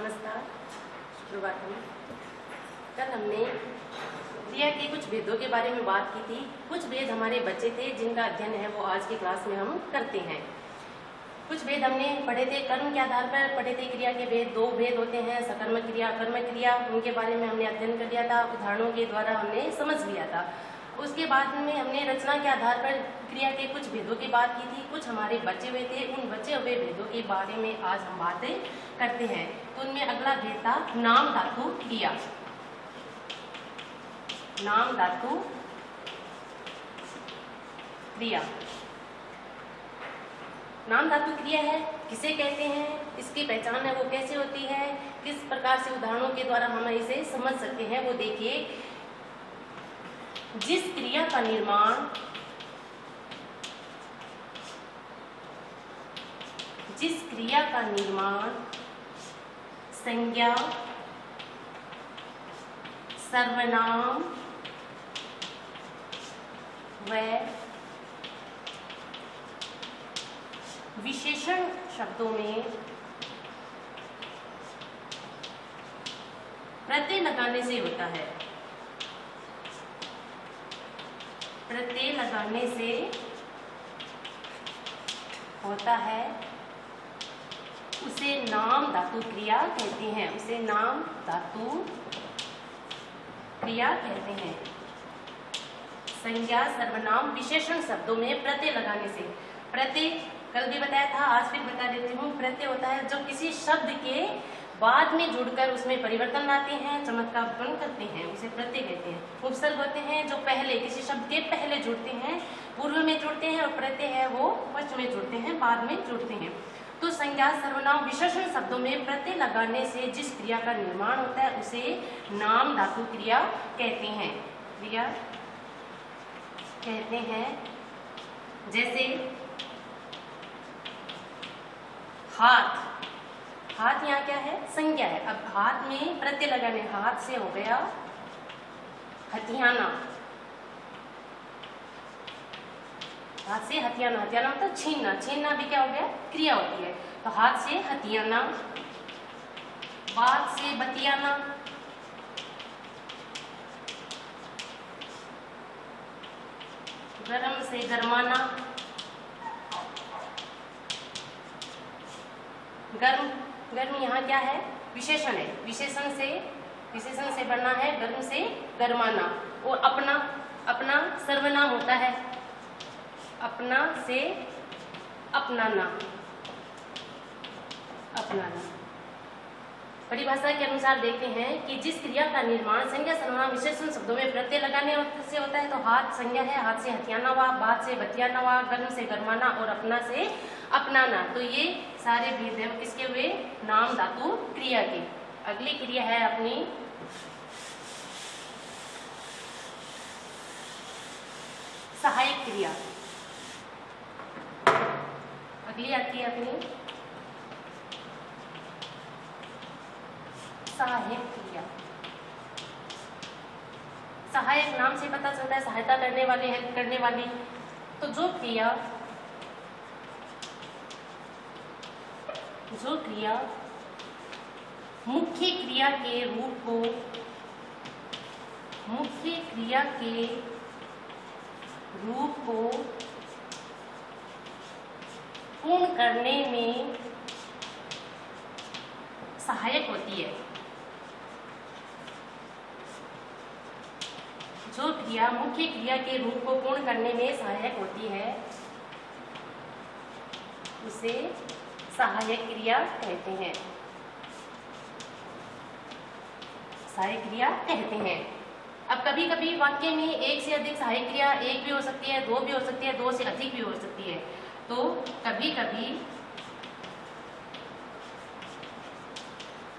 नमस्कार, शुरुआत में कल हमने क्रिया के कुछ भेदों के बारे में बात की थी। कुछ भेद हमारे बच्चे थे जिनका अध्ययन है वो आज की क्लास में हम करते हैं। कुछ भेद हमने पढ़े थे, कर्म के आधार पर पढ़े थे। क्रिया के भेद दो भेद होते हैं, सकर्मक क्रिया, अकर्मक क्रिया। उनके बारे में हमने अध्ययन कर लिया था, उदाहरणों के द्वारा हमने समझ लिया था। उसके बाद में हमने रचना के आधार पर क्रिया के कुछ भेदों की बात की थी। कुछ हमारे बचे हुए थे, उन बचे हुए भेदों के बारे में आज हम बातें करते हैं। तो उनमें अगला भेद था नाम धातु क्रिया। नाम धातु क्रिया, नाम धातु क्रिया है, किसे कहते हैं, इसकी पहचान है वो कैसे होती है, किस प्रकार से उदाहरणों के द्वारा हम इसे समझ सकते हैं वो देखिए। जिस क्रिया का निर्माण संज्ञा, सर्वनाम व विशेषण शब्दों में प्रत्यय लगाने से होता है। प्रत्यय लगाने से होता है, उसे नाम धातु क्रिया कहते हैं। उसे नाम धातु क्रिया कहते हैं। संज्ञा, सर्वनाम, विशेषण शब्दों में प्रत्यय लगाने से। प्रत्यय कल भी बताया था, आज फिर बता देती हूँ। प्रत्यय होता है जो किसी शब्द के बाद में जुड़कर उसमें परिवर्तन लाते हैं, चमत्कारपन करते हैं, उसे प्रत्यय कहते हैं। उपसर्ग होते हैं जो पहले किसी शब्द के पहले जुड़ते हैं, पूर्व में जुड़ते हैं, और प्रत्यय है वो पश्च में जुड़ते हैं, बाद में जुड़ते हैं। तो संज्ञा, सर्वनाम, विशेषण शब्दों में प्रत्यय लगाने से जिस क्रिया का निर्माण होता है उसे नाम धातु क्रिया कहते हैं। क्रिया कहते हैं। जैसे हाथ, हाथ यहाँ क्या है, संज्ञा है। अब हाथ में प्रत्यय लगाने, हाथ से हो गया हथियाना। हाथ से हथियाना, हथियाना मतलब छीनना, छीनना भी क्या हो गया, क्रिया होती है। तो हाथ से हथियाना, बात से बतियाना, गरम से गरमाना। गर्म, गर्म यहाँ क्या है, विशेषण है। विशेषण से बनना है, गर्म से गरमाना। और अपना, अपना सर्वनाम होता है, अपना से अपनाना, अपनाना। परिभाषा के अनुसार देखते हैं कि जिस क्रिया का निर्माण संज्ञा, सर्वनाम, विशेषण शब्दों में प्रत्यय लगाने से होता है। तो हाथ संज्ञा है, हाथ से हथियाना हुआ, बात से बतियाना हुआ, गर्म से गरमाना, और अपना से अपनाना। तो ये सारे भेद है किसके हुए, नाम धातु क्रिया के। अगली क्रिया है अपनी सहायक क्रिया। अगली आती है अपनी सहायक क्रिया। सहायक नाम से पता चलता है सहायता करने वाली, हेल्प करने वाली। तो जो क्रिया मुख्य क्रिया के रूप को पूर्ण करने में सहायक होती है। जो क्रिया मुख्य क्रिया के रूप को पूर्ण करने में सहायक होती है उसे सहायक क्रिया कहते हैं। सहायक क्रिया कहते हैं। अब कभी कभी वाक्य में एक से अधिक सहायक क्रिया, एक भी हो सकती है, दो भी हो सकती है, दो से अधिक भी हो सकती है। तो कभी कभी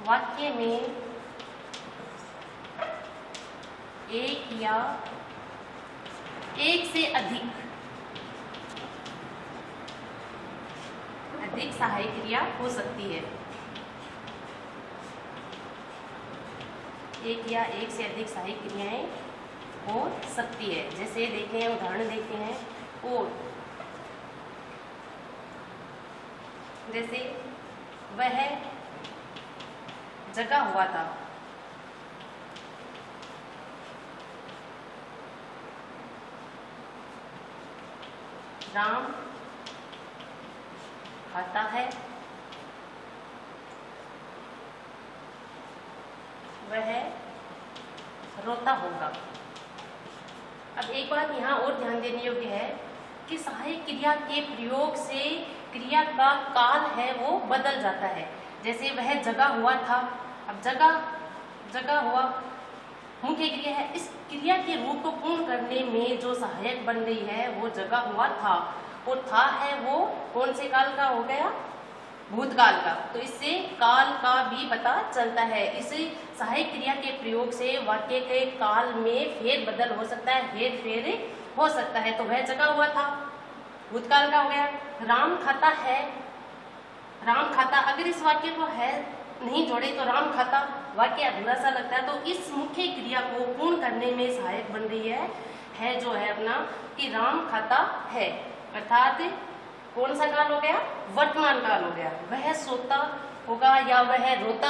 वाक्य में एक या एक से अधिक सहायक क्रिया हो सकती है। एक या एक से अधिक सहायक क्रियाएं हो सकती है। जैसे देखते हैं, उदाहरण देखते हैं। और जैसे वह जगा हुआ था। राम खाता है, वह रोता होगा। अब एक बात यहाँ और ध्यान देने योग्य है कि सहायक क्रिया के प्रयोग से क्रिया का काल है वो बदल जाता है। जैसे वह जगा हुआ था, अब जगा हुआ मुख्य क्रिया है। इस क्रिया के रूप को पूर्ण करने में जो सहायक बन रही है वो जगा हुआ था, और था है वो कौन से काल का हो गया? भूतकाल का। तो इससे काल का भी पता चलता है। इस सहायक क्रिया के प्रयोग से वाक्य के काल में फेर बदल हो सकता है, हेर फेर हो सकता है। तो वह जगा हुआ था, भूतकाल का हो गया। राम खाता है, राम खाता, अगर इस वाक्य को है नहीं जोड़े तो राम खाता वाक्य अधूरा सा लगता है। तो इस मुख्य क्रिया को पूर्ण करने में सहायक बन रही है जो है अपना कि राम खाता है, अर्थात कौन सा काल हो गया? वर्तमान काल हो गया। वह सोता होगा या वह रोता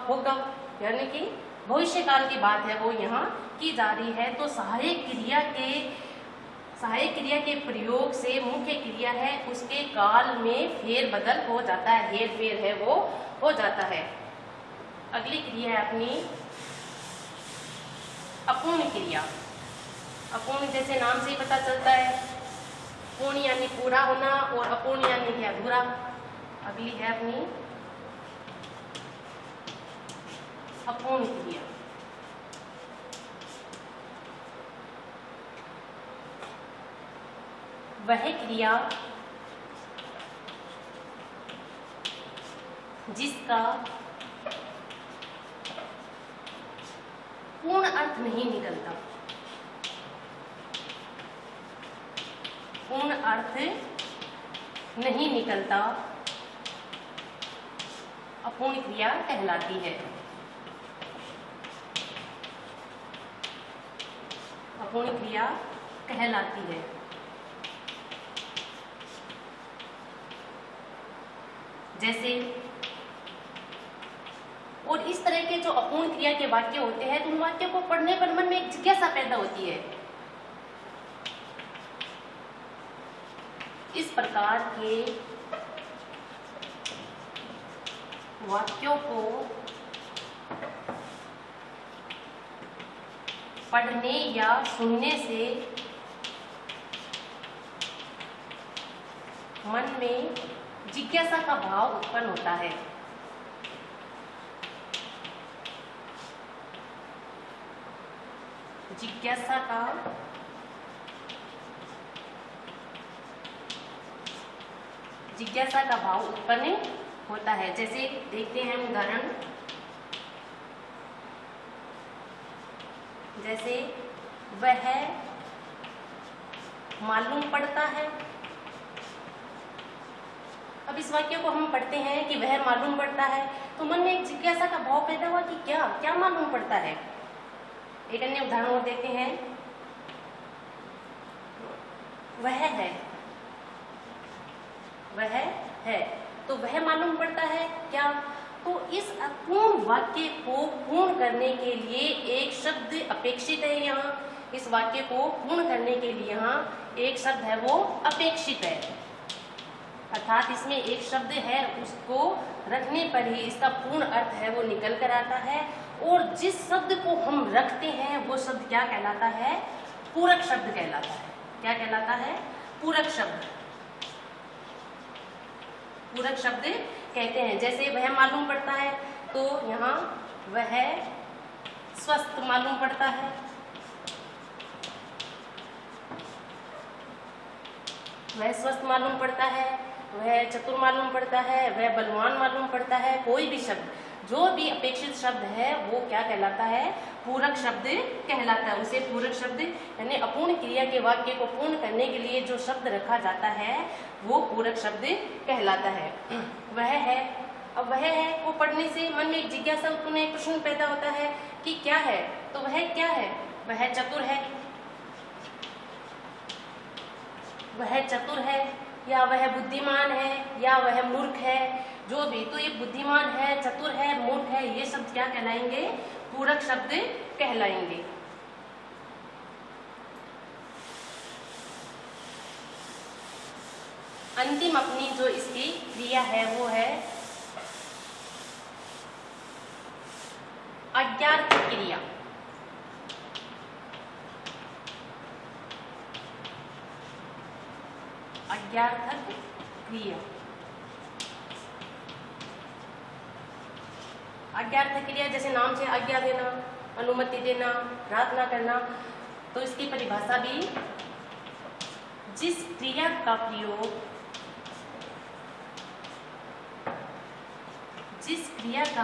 होगा, यानी कि भविष्य काल की बात है वो यहाँ की जा रही है। तो सहायक क्रिया के प्रयोग से मुख्य क्रिया है उसके काल में फेर बदल हो जाता है, हेर फेर है वो हो जाता है। अगली क्रिया है अपनी अपूर्ण क्रिया। अपूर्ण जैसे नाम से ही पता चलता है, पूर्ण यानी पूरा होना और अपूर्ण यानी कि अधूरा। अगली है अपनी अपूर्ण क्रिया। वह क्रिया जिसका पूर्ण अर्थ नहीं निकलता, पूर्ण अर्थ नहीं निकलता, अपूर्ण क्रिया कहलाती है। अपूर्ण क्रिया कहलाती है। जैसे और इस तरह के जो अपूर्ण क्रिया के वाक्य होते हैं तो उन वाक्यों को पढ़ने पर मन में एक जिज्ञासा पैदा होती है। इस प्रकार के वाक्यों को पढ़ने या सुनने से मन में जिज्ञासा का भाव उत्पन्न होता है। जिज्ञासा का भाव उत्पन्न होता है। जैसे देखते हैं उदाहरण, जैसे वह मालूम पड़ता है। अब इस वाक्य को हम पढ़ते हैं कि वह मालूम पड़ता है तो मन में एक जिज्ञासा का भाव पैदा हुआ कि क्या मालूम पड़ता है। एक अन्य उदाहरण और देखते हैं, वह है तो वह मालूम पड़ता है क्या। तो इस अपूर्ण वाक्य को पूर्ण करने के लिए एक शब्द अपेक्षित है। यहाँ इस वाक्य को पूर्ण करने के लिए यहाँ एक शब्द है वो अपेक्षित है, अर्थात इसमें एक शब्द है उसको रखने पर ही इसका पूर्ण अर्थ है वो निकल कर आता है। और जिस शब्द को हम रखते हैं वो शब्द क्या कहलाता है? पूरक शब्द कहलाता है। क्या कहलाता है? पूरक शब्द। पूरक शब्द कहते हैं। जैसे वह मालूम पड़ता है तो यहाँ वह स्वस्थ मालूम पड़ता है, वह स्वस्थ मालूम पड़ता है, वह चतुर मालूम पड़ता है, वह बलवान मालूम पड़ता है। कोई भी शब्द, जो भी अपेक्षित शब्द है वो क्या कहलाता है? पूरक शब्द कहलाता है। उसे पूरक शब्द यानी अपूर्ण क्रिया के वाक्य को पूर्ण करने के लिए जो शब्द रखा जाता है वो पूरक शब्द कहलाता है। वह है, अब वह है को पढ़ने से मन में एक जिज्ञासा उत्पन्न, एक प्रश्न पैदा होता है कि क्या है। तो वह क्या है? वह चतुर है, वह चतुर है या वह बुद्धिमान है या वह मूर्ख है, जो भी। तो ये बुद्धिमान है, चतुर है, मूर्ख है, है, ये शब्द क्या कहलाएंगे? पूरक शब्द कहलाएंगे। अंतिम अपनी जो इसकी क्रिया है वो है अज्ञार्थक क्रिया। अज्ञार्थक क्रिया। अज्ञार्थक क्रिया जैसे नाम से आज्ञा देना, अनुमति देना, प्रार्थना करना, तो इसकी परिभाषा भी जिस क्रिया का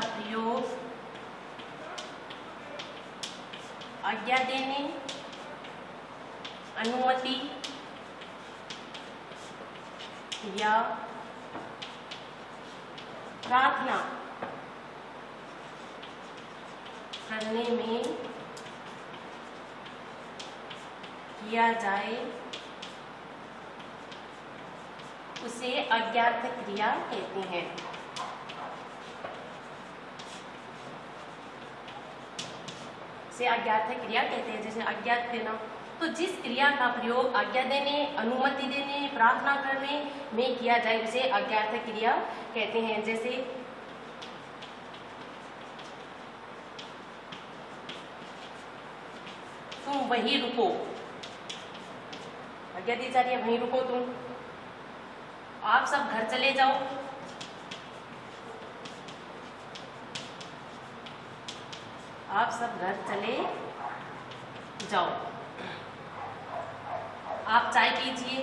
प्रयोग आज्ञा देने, अनुमति या प्रार्थना करने में किया जाए उसे अज्ञार्थक क्रिया कहते हैं। से अज्ञार्थक क्रिया कहते हैं। जैसे आज्ञा देना, तो जिस क्रिया का प्रयोग आज्ञा देने, अनुमति देने, प्रार्थना करने में किया जाए उसे अज्ञार्थक क्रिया कहते हैं। जैसे तुम वहीं रुको, आज्ञा दी जा रही है वहीं रुको तुम। आप सब घर चले जाओ, आप सब घर चले जाओ। आप चाय पीजिए,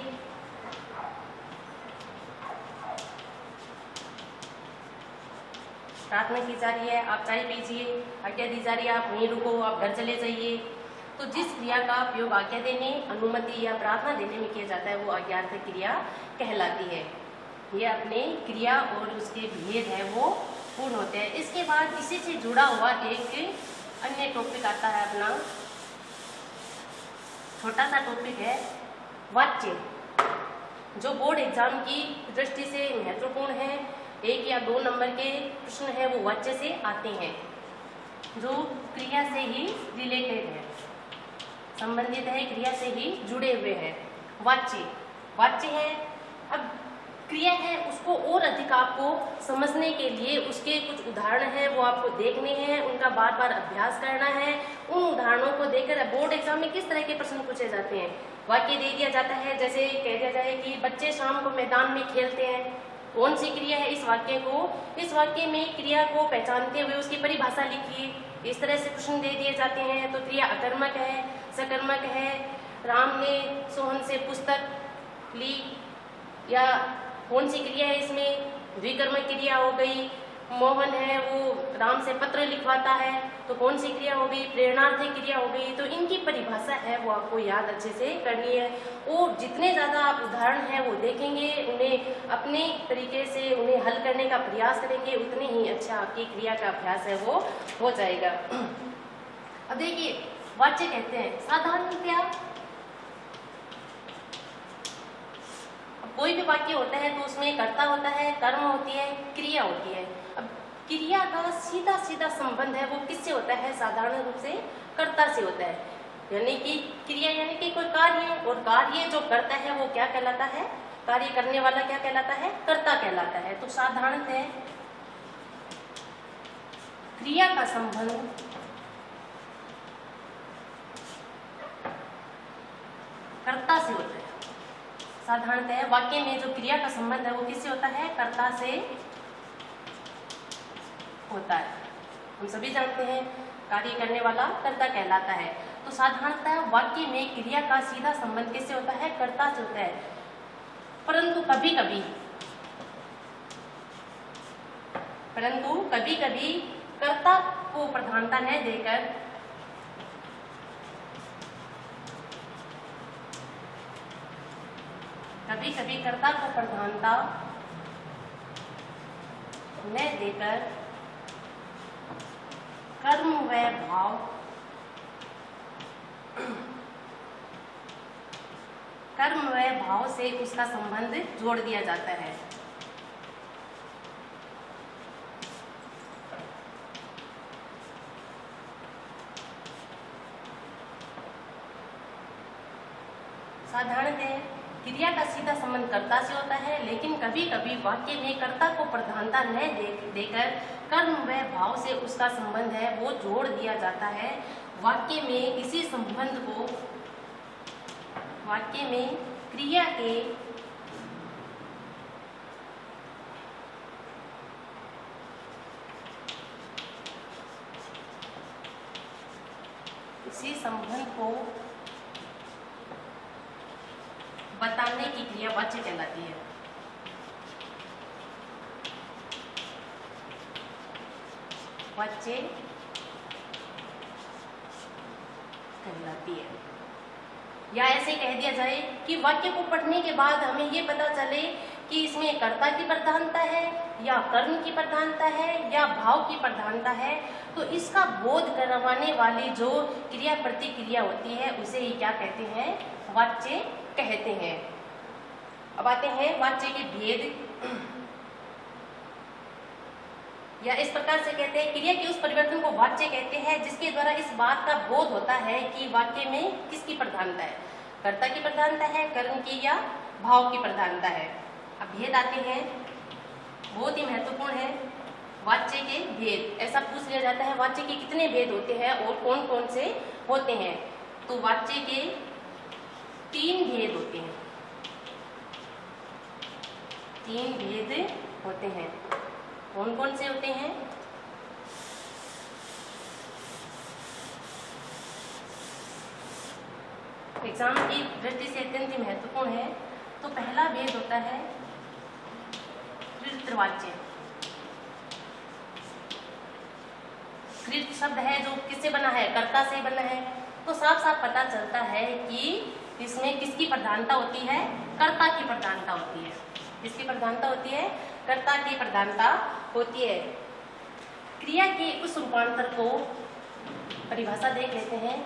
प्रार्थना की जा रही है, आप चाय पीजिए। आज्ञा दी जा रही है, आप वहीं रुको, आप घर चले जाइए। तो जिस क्रिया का प्रयोग आज्ञा देने, अनुमति या प्रार्थना देने में किया जाता है वो अज्ञार्थक क्रिया कहलाती है। ये अपने क्रिया और उसके भेद है वो पूर्ण होते हैं। इसके बाद इसी से जुड़ा हुआ एक अन्य टॉपिक आता है अपना, छोटा सा टॉपिक है वाच्य, जो बोर्ड एग्जाम की दृष्टि से महत्वपूर्ण है। 1 या 2 नंबर के प्रश्न है वो वाच्य से आते हैं, जो क्रिया से ही रिलेटेड है, संबंधित है, क्रिया से ही जुड़े हुए हैं। वाच्य है, अब क्रिया है उसको और अधिक आपको समझने के लिए उसके कुछ उदाहरण हैं वो आपको देखने हैं, उनका बार बार अभ्यास करना है। उन उदाहरणों को देखकर बोर्ड एग्जाम में किस तरह के प्रश्न पूछे जाते हैं। वाक्य दे दिया जाता है, जैसे कह दिया जाए कि बच्चे शाम को मैदान में खेलते हैं, कौन सी क्रिया है इस वाक्य में क्रिया को पहचानते हुए उसकी परिभाषा लिखिए। इस तरह से प्रश्न दे दिए जाते हैं। तो क्रिया अकर्मक है, सकर्मक है, राम ने सोहन से पुस्तक ली, या कौन सी क्रिया है इसमें, द्विकर्मक क्रिया हो गई। मोहन है वो राम से पत्र लिखवाता है, तो कौन सी क्रिया हो गई, प्रेरणार्थी क्रिया हो गई। तो इनकी परिभाषा है वो आपको याद अच्छे से करनी है। और जितने ज़्यादा आप उदाहरण हैं वो देखेंगे, उन्हें अपने तरीके से उन्हें हल करने का प्रयास करेंगे, उतने ही अच्छा आपकी क्रिया का अभ्यास है वो हो जाएगा। अब देखिए, वाच्य कहते हैं साधारणतया कोई भी वाक्य होता है तो उसमें कर्ता होता है, कर्म होती है, क्रिया होती है। अब क्रिया का सीधा सीधा संबंध है वो किससे होता है, साधारण रूप से कर्ता से होता है। यानी कि क्रिया यानी कि कोई कार्य, और कार्य जो करता है वो क्या कहलाता है, कार्य करने वाला क्या कहलाता है, कर्ता कहलाता है। तो साधारणतः क्रिया का संबंध कर्ता से होता है। साधारणतः वाक्य में जो क्रिया का संबंध है वो किससे होता है, कर्ता से होता है। हम सभी जानते हैं कार्य करने वाला कर्ता कहलाता है। तो साधारणतः वाक्य में क्रिया का सीधा संबंध किससे होता है, कर्ता से होता है। परंतु कभी कभी कर्ता को प्रधानता न देकर कर्ता को प्रधानता न देकर कर्म व भाव से उसका संबंध जोड़ दिया जाता है। साधारणतः क्रिया का सीधा संबंध कर्ता से होता है, लेकिन कभी कभी वाक्य में कर्ता को प्रधानता न देकर कर्म व भाव से उसका संबंध है वो जोड़ दिया जाता है। वाक्य में इसी संबंध को वाक्य में क्रिया के इसी संबंध को बताने की क्रिया वाच्य कहलाती है। वाच्य कहलाती है। या ऐसे कह दिया जाए कि वाक्य को पढ़ने के बाद हमें ये पता चले कि इसमें कर्ता की प्रधानता है या कर्म की प्रधानता है या भाव की प्रधानता है, तो इसका बोध करवाने वाली जो क्रिया प्रतिक्रिया होती है उसे ही क्या कहते हैं? वाच्य कहते हैं। अब आते हैं वाच्य के भेद। या इस प्रकार से कहते हैं, क्रिया के उस परिवर्तन को वाच्य कहते हैं जिसके द्वारा इस बात का बोध होता है कि वाक्य में किसकी प्रधानता है, कर्ता की प्रधानता है, कर्म की या भाव की प्रधानता है। अब भेद आते हैं, बहुत ही महत्वपूर्ण है वाच्य के भेद। ऐसा पूछ लिया जाता है वाच्य के कितने भेद होते हैं और कौन कौन से होते हैं, तो वाच्य के 3 भेद होते हैं। 3 भेद होते हैं। कौन कौन से होते हैं? एग्जाम की दृष्टि से अत्यंत ही महत्वपूर्ण है। तो पहला भेद होता है कृतवाच्य। कृत शब्द है जो किससे बना है? कर्ता से बना है। तो साफ साफ पता चलता है कि इसमें किसकी प्रधानता होती है? कर्ता की प्रधानता होती है। किसकी प्रधानता होती है? कर्ता की प्रधानता होती है। क्रिया के उस रूपांतर को परिभाषा देख लेते हैं।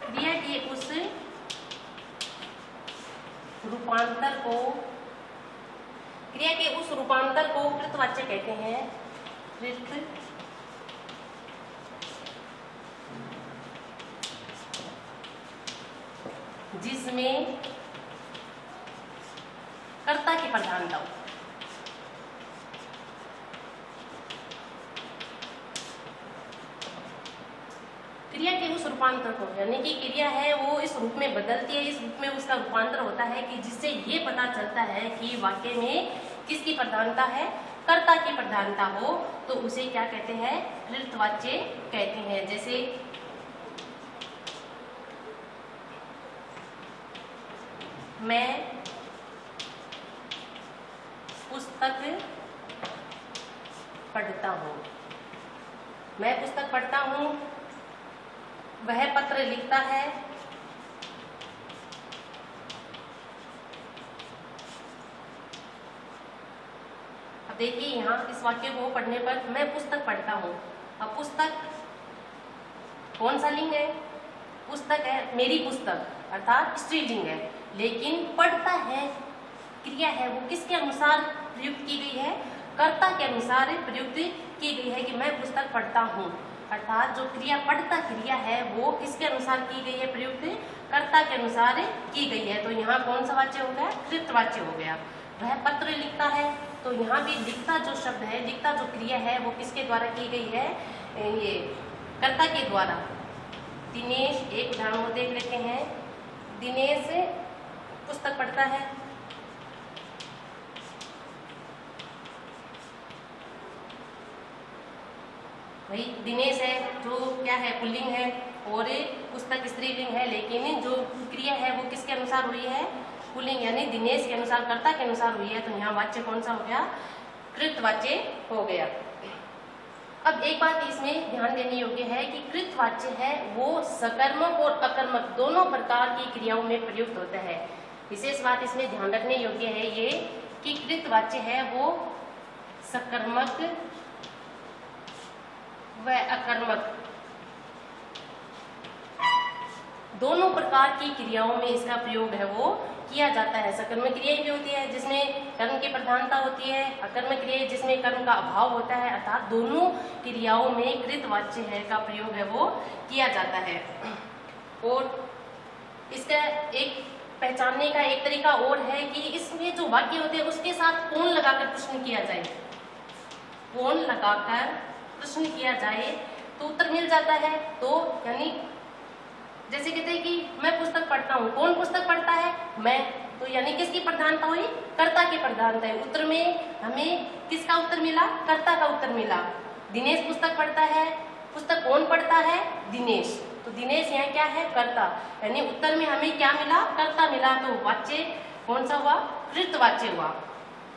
क्रिया के उस रूपांतर को कृतवाच्य कहते हैं। कृत जिसमें कर्ता की प्रधानता हो। क्रिया के उस रूपांतर को, यानी कि क्रिया है वो इस रूप में बदलती है, इस रूप में उसका रूपांतर होता है कि जिससे ये पता चलता है कि वाक्य में किसकी प्रधानता है? कर्ता की प्रधानता हो, तो उसे क्या कहते हैं? कृतवाच्य कहते हैं। जैसे मैं पुस्तक पढ़ता हूँ। मैं पुस्तक पढ़ता हूँ, वह पत्र लिखता है, अब देखिए यहाँ इस वाक्य को पढ़ने पर मैं पुस्तक पढ़ता हूँ। अब पुस्तक कौन सा लिंग है? पुस्तक है, मेरी पुस्तक अर्थात स्त्रीलिंग है, लेकिन पढ़ता है क्रिया है वो किसके अनुसार प्रयुक्त की गई है? कर्ता के अनुसार प्रयुक्त की गई है कि मैं पुस्तक पढ़ता हूँ। अर्थात जो क्रिया पढ़ता क्रिया है वो किसके अनुसार की गई है? प्रयुक्त कर्ता के अनुसार की गई है। तो यहाँ कौन सा वाच्य हो गया? कृतवाच्य हो गया। वह पत्र लिखता है, तो यहाँ भी लिखता जो शब्द है, लिखता जो क्रिया है वो किसके द्वारा की गई है? ये कर्ता के द्वारा। दिनेश, एक उदाहरण को देख लेते हैं। दिनेश पुस्तक पढ़ता है, वही दिनेश है जो क्या है? पुल्लिंग है, और पुस्तक स्त्रीलिंग है, लेकिन जो क्रिया है वो किसके अनुसार हुई है? पुल्लिंग, यानी दिनेश के अनुसार, कर्ता के अनुसार हुई है। तो यहाँ वाच्य कौन सा हो गया? कृतवाच्य हो गया। अब एक बात इसमें ध्यान देने योग्य है कि कृतवाच्य है वो सकर्मक और अकर्मक दोनों प्रकार की क्रियाओं में प्रयुक्त होता है। विशेष बात इसमें ध्यान रखने योग्य है ये कि कृतवाच्य है वो सकर्मक व अकर्मक दोनों प्रकार की क्रियाओं में इसका प्रयोग है वो किया जाता है। सकर्मक क्रिया भी होती है जिसमें कर्म की प्रधानता होती है, अकर्मक क्रिया जिसमें कर्म का अभाव होता है। अर्थात दोनों क्रियाओं में कृतवाच्य है का प्रयोग है वो किया जाता है। और इसका एक पहचानने का एक तरीका और है कि इसमें जो वाक्य होते हैं उसके साथ कौन लगाकर प्रश्न किया जाए, कौन लगाकर प्रश्न किया जाए तो उत्तर मिल जाता है। तो यानी जैसे कहते हैं कि मैं पुस्तक पढ़ता हूँ, कौन पुस्तक पढ़ता है, मैं, तो यानी किसकी प्रधानता हुई, कर्ता की प्रधानता है। उत्तर में हमें किसका उत्तर मिला, कर्ता का उत्तर मिला। दिनेश पुस्तक पढ़ता है, पुस्तक कौन पढ़ता है, दिनेश, तो दिनेश यहाँ क्या है, कर्ता, यानी उत्तर में हमें क्या मिला, कर्ता मिला। तो वाच्य कौन सा हुआ, कृतवाच्य हुआ।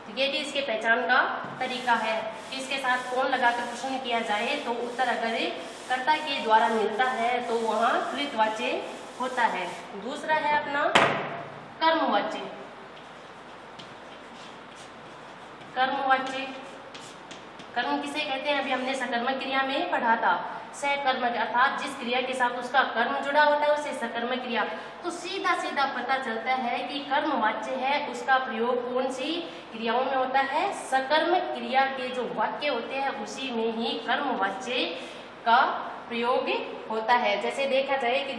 तो ये भी इसके पहचान का तरीका है कि इसके साथ कौन लगाकर प्रश्न किया जाए तो उत्तर अगर कर्ता के द्वारा मिलता है तो वहाँ कृतवाच्य होता है। दूसरा है अपना कर्मवाच्य। कर्मवाच्य, कर्म किसे कहते हैं, अभी हमने सकर्मक क्रिया में पढ़ा था। सकर्मक अर्थात जिस क्रिया के साथ उसका कर्म जुड़ा होता है उसे सकर्मक क्रिया। तो सीधा सीधा पता चलता है कि कर्मवाच्य है, उसका प्रयोग कौन सी क्रियाओं में होता है, सकर्मक क्रिया के जो वाक्य होते हैं उसी में ही कर्मवाच्य का प्रयोग होता है। जैसे देखा जाए कि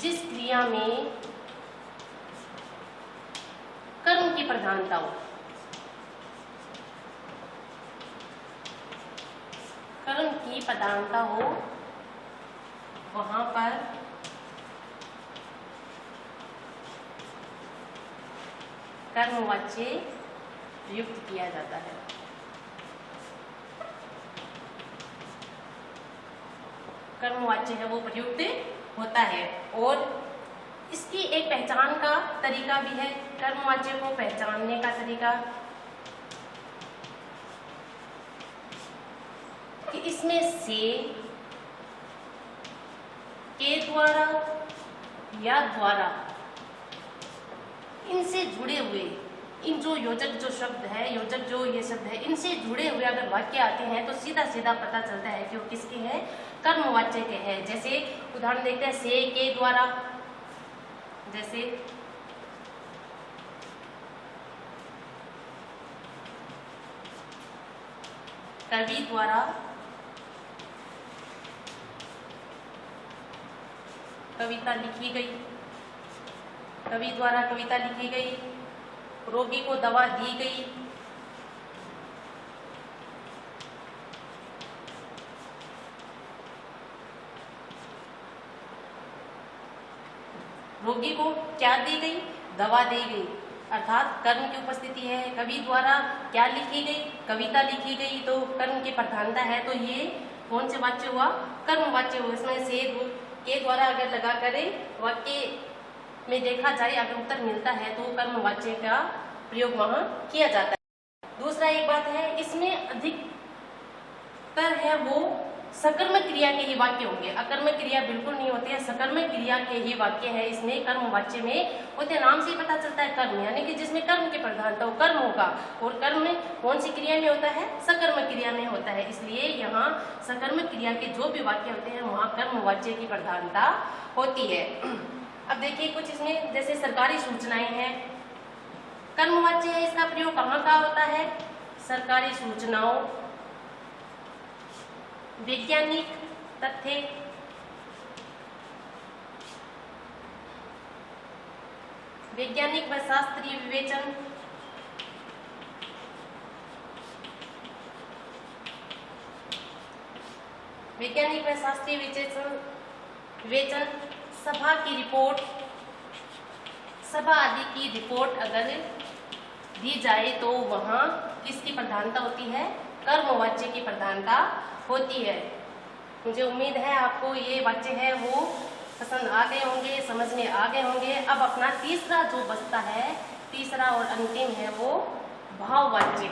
जिस क्रिया में कर्म की प्रधानता हो, कर्म की प्रधानता हो, वहां पर कर्मवाच्य प्रयुक्त किया जाता है। कर्मवाच्य है वो प्रयुक्त होता है। और इसकी एक पहचान का तरीका भी है, कर्मवाच्य को पहचानने का तरीका कि इसमें से, के द्वारा या द्वारा, इनसे जुड़े हुए, इन जो योजक जो शब्द है, योजक जो ये शब्द है, इनसे जुड़े हुए अगर वाक्य आते हैं तो सीधा सीधा पता चलता है कि वो किसके हैं, कर्मवाच्य के हैं। जैसे उदाहरण देखते हैं, से के द्वारा, जैसे कवि द्वारा, कविता लिखी गई, कवि द्वारा कविता लिखी गई, रोगी को दवा दी गई, रोगी को क्या दी गई, दवा दी गई, अर्थात कर्म की उपस्थिति है। कवि द्वारा क्या लिखी गई, कविता लिखी गई, तो कर्म की प्रधानता है। तो ये कौन से वाच्य हुआ, कर्मवाच्य हुआ। इसमें से के द्वारा अगर लगा करे वाक्य में देखा जाए अगर उत्तर मिलता है तो कर्मवाच्य का प्रयोग वहां किया जाता है। दूसरा एक बात है, इसमें अधिकतर है वो सकर्मक क्रिया के ही वाक्य होंगे, अकर्मक क्रिया बिल्कुल नहीं होते हैं, सकर्मक क्रिया के ही वाक्य है इसमें कर्मवाच्य में होते हैं। नाम से ही पता चलता है कर्म, यानी कि जिसमें कर्म की प्रधानता हो, कर्म होगा। और कर्म में कौन सी क्रिया में होता है, सकर्मक क्रिया में होता है। इसलिए यहाँ सकर्मक क्रिया के जो भी वाक्य होते हैं वहाँ कर्मवाच्य की प्रधानता होती है। अब देखिए कुछ इसमें, जैसे सरकारी सूचनाएं हैं, कर्मवाच्य है, इसका प्रयोग कहाँ का होता है, सरकारी सूचनाओं, वैज्ञानिक तथ्य, वैज्ञानिक व शास्त्रीय विवेचन, वैज्ञानिक व शास्त्रीय विवेचन, सभा की रिपोर्ट, सभा आदि की रिपोर्ट अगर दी जाए तो वहाँ किसकी प्रधानता होती है, कर्मवाच्य की प्रधानता होती है। मुझे उम्मीद है आपको ये वाक्य है वो पसंद आ गए होंगे, समझ में आ गए होंगे। अब अपना तीसरा जो बचता है, तीसरा और अंतिम है वो भाववाच्य।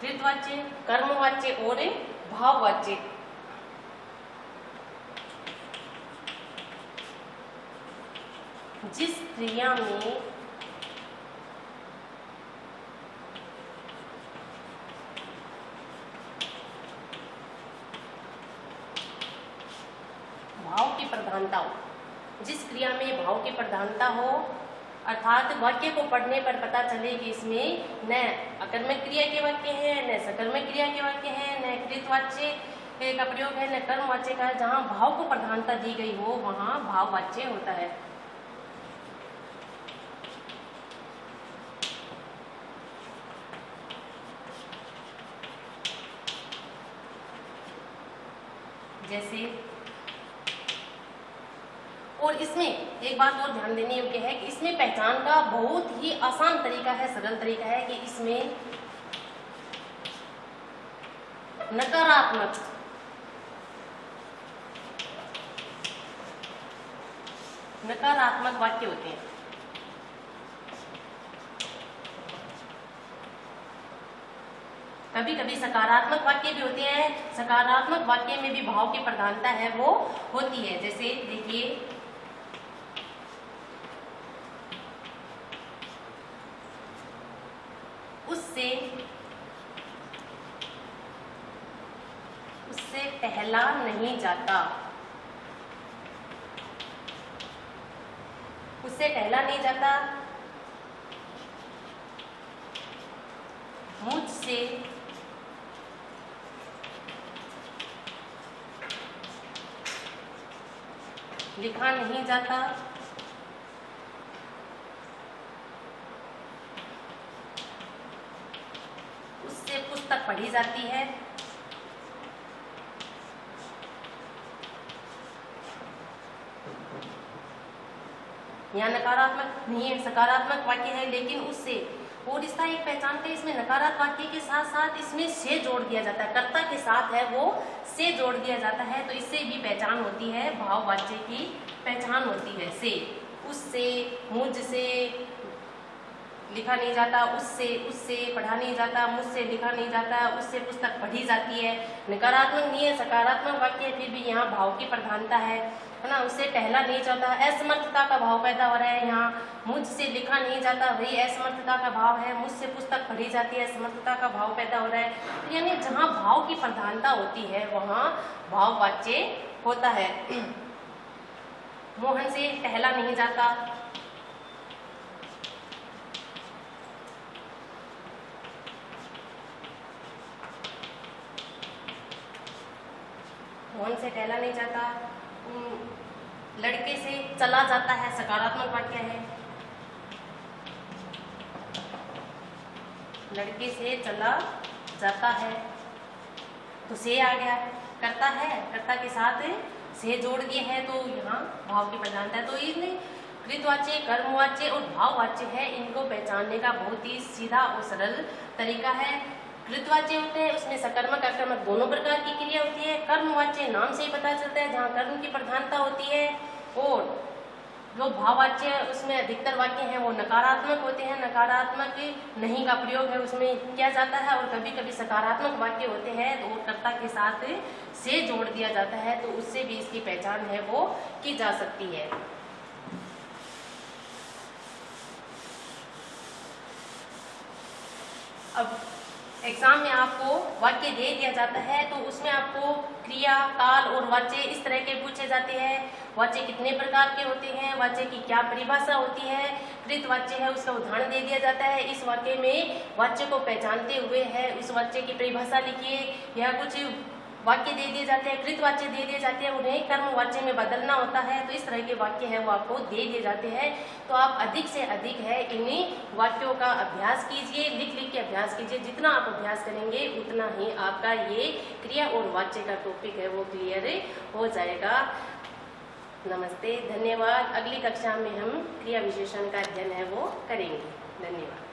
कृतवाच्य, कर्मवाच्य और भाववाच्य। जिस क्रिया में भाव की प्रधानता हो, जिस क्रिया में भाव की प्रधानता हो, अर्थात वाक्य को पढ़ने पर पता चले कि इसमें न अकर्मक क्रिया के वाक्य है, न सकर्मक क्रिया के वाक्य है, न कृतवाच्य का प्रयोग है, न कर्मवाच्य का है। जहाँ भाव को प्रधानता दी गई हो वहाँ भाववाच्य होता है। जैसे, और इसमें एक बात और ध्यान देने योग्य है कि इसमें पहचान का बहुत ही आसान तरीका है, सरल तरीका है कि इसमें नकारात्मक वाक्य होते हैं। कभी कभी सकारात्मक वाक्य भी होते हैं। सकारात्मक वाक्य में भी भाव की प्रधानता है वो होती है। जैसे देखिए, उससे टहला नहीं जाता, उससे टहला नहीं जाता, मुझसे लिखा नहीं जाता, उससे पुस्तक पढ़ी जाती है। यहाँ नकारात्मक नहीं है, सकारात्मक वाक्य है, लेकिन उससे, और इसका एक पहचान है, इसमें नकारात्मक वाक्य के साथ साथ इसमें से जोड़ दिया जाता है, कर्ता के साथ है वो से जोड़ दिया जाता है, तो इससे भी पहचान होती है, भाववाच्य की पहचान होती है। से, उससे, मुझसे लिखा नहीं जाता, उससे पढ़ा नहीं जाता, मुझसे लिखा नहीं जाता, उससे पुस्तक पढ़ी जाती है। नकारात्मक नहीं है, सकारात्मक वाक्य है, फिर भी यहाँ भाव की प्रधानता है ना। उससे टहला नहीं जाता, असमर्थता का भाव पैदा हो रहा है। यहाँ मुझसे लिखा नहीं जाता, वही असमर्थता का भाव है। मुझसे पुस्तक पढ़ी जाती है, असमर्थता का भाव पैदा हो रहा है। तो यानी जहाँ भाव की प्रधानता होती है वहाँ भाववाच्य होता है। मोहन से टहला नहीं जाता, मोहन से टहला नहीं जाता। लड़के से चला जाता है, सकारात्मक वाक्य है। लड़के से चला जाता है, तो से आ गया, करता है, कर्ता के साथ से जोड़ दिए हैं, तो यहाँ भाव की प्रधानता है। तो इसमें कृतवाच्य, कर्मवाच्य और भाववाच्य है, इनको पहचानने का बहुत ही सीधा और सरल तरीका है। कृतवाच्य होते हैं, उसमें सकर्मक अकर्मक दोनों प्रकार की क्रिया होती है। कर्मवाच्य नाम से ही पता चलता है, जहाँ कर्म की प्रधानता होती है। और जो भाववाच्य, उसमें अधिकतर वाक्य हैं वो नकारात्मक होते हैं, नकारात्मक नहीं का प्रयोग है उसमें किया जाता है। और कभी कभी सकारात्मक वाक्य होते हैं तो कर्ता के साथ से जोड़ दिया जाता है, तो उससे भी इसकी पहचान है वो की जा सकती है। अब एग्जाम में आपको वाक्य दे दिया जाता है, तो उसमें आपको क्रिया, काल और वाच्य इस तरह के पूछे जाते हैं। वाच्य कितने प्रकार के होते हैं, वाच्य की क्या परिभाषा होती है, कृत वाच्य है उसका उदाहरण दे दिया जाता है। इस वाक्य में वाच्य को पहचानते हुए है उस वाच्य की परिभाषा लिखिए, या कुछ वाक्य दे दिए जाते हैं, कृत वाच्य दे दिए जाते हैं, उन्हें कर्म वाच्य में बदलना होता है। तो इस तरह के वाक्य है वो आपको दे दिए जाते हैं। तो आप अधिक से अधिक है इन्हीं वाक्यों का अभ्यास कीजिए, लिख लिख के अभ्यास कीजिए। जितना आप अभ्यास करेंगे उतना ही आपका ये क्रिया और वाच्य का टॉपिक है वो क्लियर हो जाएगा। नमस्ते, धन्यवाद। अगली कक्षा में हम क्रिया विशेषण का अध्ययन है वो करेंगे। धन्यवाद।